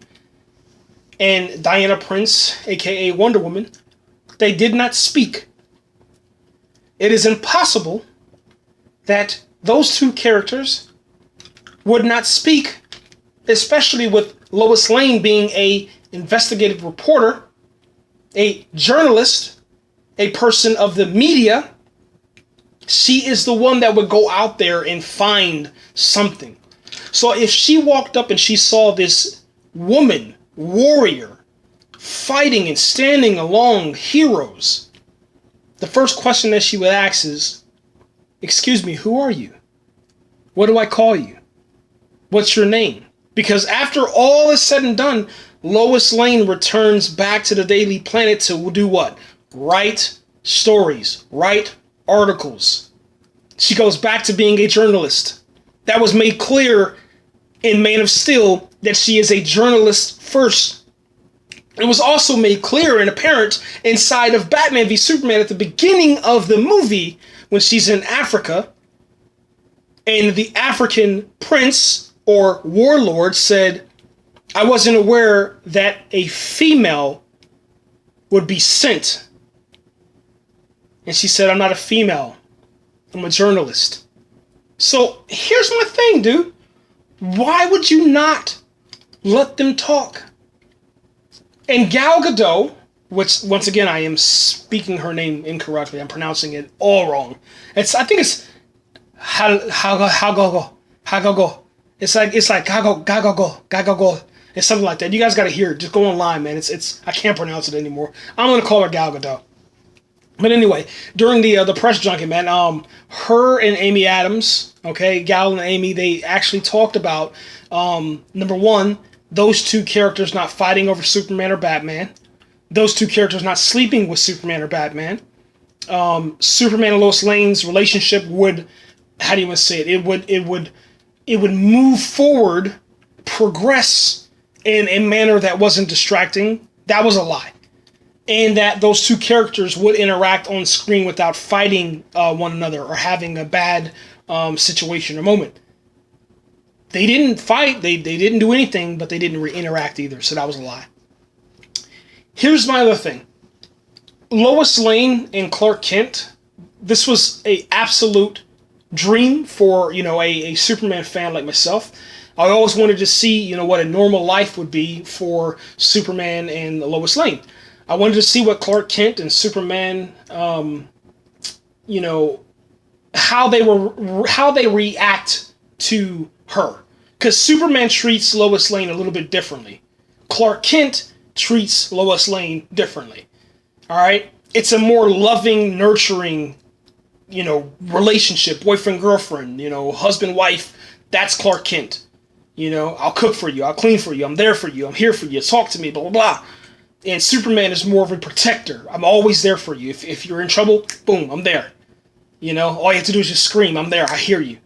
S1: and Diana Prince, aka Wonder Woman, they did not speak. It is impossible that those two characters would not speak, especially with Lois Lane being a investigative reporter, a journalist, a person of the media. She is the one that would go out there and find something. So if she walked up and she saw this woman, warrior, fighting and standing along heroes, the first question that she would ask is, "Excuse me, who are you? What do I call you? What's your name?" Because after all is said and done, Lois Lane returns back to the Daily Planet to do what? Write stories, write articles. She goes back to being a journalist. That was made clear in Man of Steel that she is a journalist first. It was also made clear and apparent inside of Batman v Superman at the beginning of the movie when she's in Africa, and the African prince or warlord said, I wasn't aware that a female would be sent. And she said, I'm not a female. I'm a journalist. So here's my thing, dude. Why would you not let them talk? And Gal Gadot, which, once again, I am speaking her name incorrectly. I'm pronouncing it all wrong. I think it's Hagago. It's like Gago. It's something like that. You guys got to hear it. Just go online, man. It's I can't pronounce it anymore. I'm gonna call her Gal Gadot. But anyway, during the press junket, man, her and Amy Adams, okay, Gal and Amy, they actually talked about number one, those two characters not fighting over Superman or Batman. Those two characters not sleeping with Superman or Batman. Superman and Lois Lane's relationship would, how do you want to say it? It would move forward, progress in a manner that wasn't distracting. That was a lie. And that those two characters would interact on screen without fighting one another or having a bad situation or moment. They didn't fight, they didn't do anything, but they didn't interact either, so that was a lie. Here's my other thing. Lois Lane and Clark Kent, this was a absolute dream for, a Superman fan like myself. I always wanted to see, what a normal life would be for Superman and Lois Lane. I wanted to see what Clark Kent and Superman, how they react to her. Because Superman treats Lois Lane a little bit differently. Clark Kent treats Lois Lane differently. All right? It's a more loving, nurturing, relationship, boyfriend-girlfriend, husband-wife. That's Clark Kent. I'll cook for you. I'll clean for you. I'm there for you. I'm here for you. Talk to me, blah, blah, blah. And Superman is more of a protector. I'm always there for you. If you're in trouble, boom, I'm there. All you have to do is just scream, I'm there, I hear you.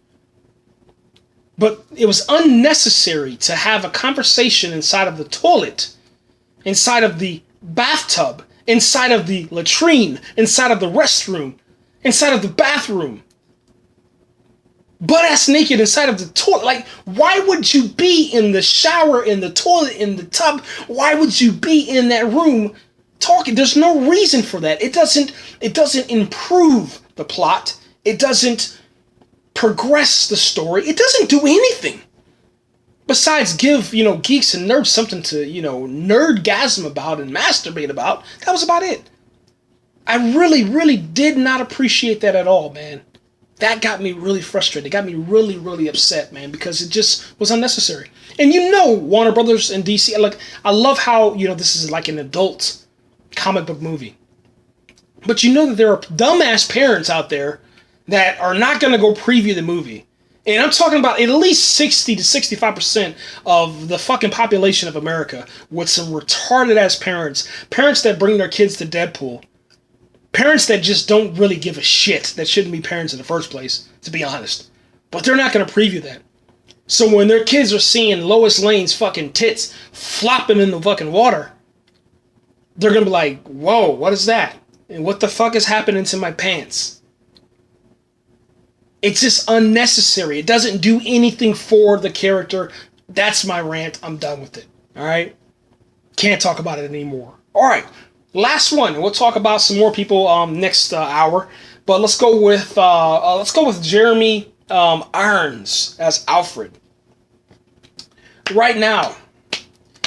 S1: But it was unnecessary to have a conversation inside of the toilet, inside of the bathtub, inside of the latrine, inside of the restroom, inside of the bathroom. Butt-ass naked inside of the toilet. Like, why would you be in the shower, in the toilet, in the tub? Why would you be in that room talking? There's no reason for that. It doesn't improve the plot. It doesn't progress the story. It doesn't do anything. Besides give, geeks and nerds something to, nerdgasm about and masturbate about. That was about it. I really, really did not appreciate that at all, man. That got me really frustrated. It got me really, really upset, man, because it just was unnecessary. And Warner Brothers and DC, I love how, this is like an adult comic book movie. But that there are dumbass parents out there that are not going to go preview the movie. And I'm talking about at least 60 to 65% of the fucking population of America with some retarded-ass parents. Parents that bring their kids to Deadpool. Parents that just don't really give a shit, that shouldn't be parents in the first place, to be honest. But they're not going to preview that. So when their kids are seeing Lois Lane's fucking tits flopping in the fucking water, they're going to be like, whoa, what is that? And what the fuck is happening to my pants? It's just unnecessary. It doesn't do anything for the character. That's my rant. I'm done with it. Alright? Can't talk about it anymore. Alright. Last one, and we'll talk about some more people next hour. But let's go with Jeremy Irons as Alfred. Right now,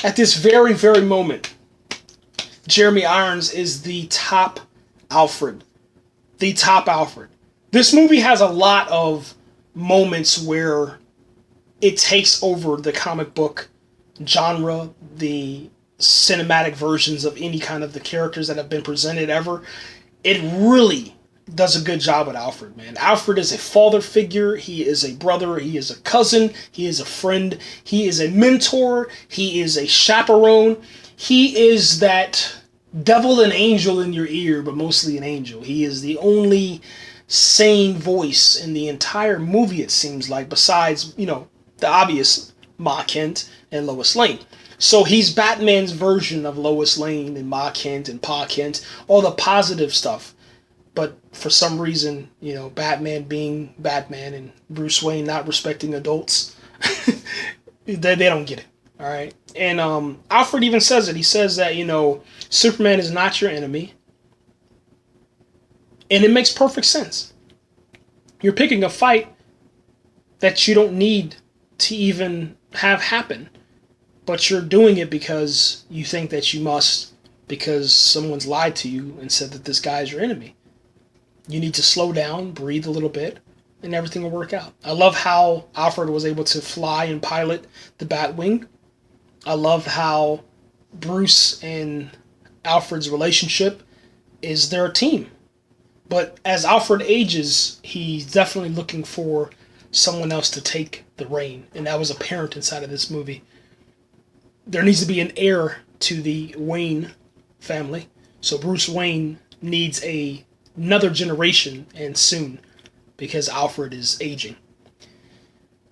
S1: at this very, very moment, Jeremy Irons is the top Alfred. The top Alfred. This movie has a lot of moments where it takes over the comic book genre, the cinematic versions of any kind of the characters that have been presented ever. It really does a good job with Alfred, man. Alfred is a father figure. He is a brother. He is a cousin. He is a friend. He is a mentor. He is a chaperone. He is that devil and angel in your ear, but mostly an angel. He is the only sane voice in the entire movie, it seems like, besides, the obvious Ma Kent and Lois Lane. So he's Batman's version of Lois Lane and Ma Kent and Pa Kent, all the positive stuff. But for some reason, you know, Batman being Batman and Bruce Wayne not respecting adults, they don't get it. All right. And Alfred even says it. He says that, you know, Superman is not your enemy. And it makes perfect sense. You're picking a fight that you don't need to even have happen. But you're doing it because you think that you must, because someone's lied to you and said that this guy is your enemy. You need to slow down, breathe a little bit, and everything will work out. I love how Alfred was able to fly and pilot the Batwing. I love how Bruce and Alfred's relationship is their team. But as Alfred ages, he's definitely looking for someone else to take the reign. And that was apparent inside of this movie. There needs to be an heir to the Wayne family. So Bruce Wayne needs another generation, and soon, because Alfred is aging.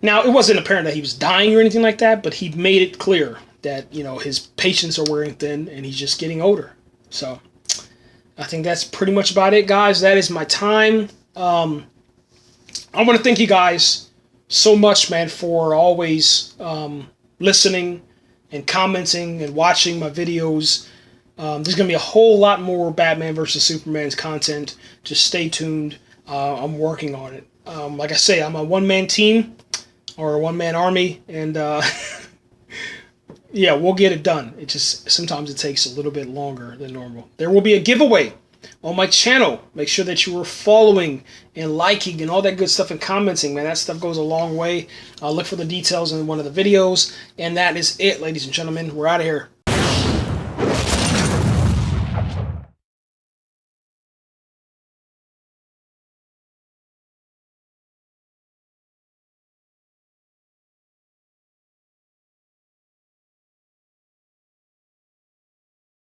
S1: Now, it wasn't apparent that he was dying or anything like that, but he made it clear that, you know, his patience are wearing thin and he's just getting older. So I think that's pretty much about it, guys. That is my time. I want to thank you guys so much, man, for always listening and commenting and watching my videos. There's going to be a whole lot more Batman vs. Superman's content. Just stay tuned. I'm working on it. Like I say, I'm a one-man team or a one-man army, and yeah, we'll get it done. It just sometimes it takes a little bit longer than normal. There will be a giveaway on my channel. Make sure that you are following and liking and all that good stuff and commenting, man. That stuff goes a long way. Look for the details in one of the videos. And that is it, ladies and gentlemen. We're out of here.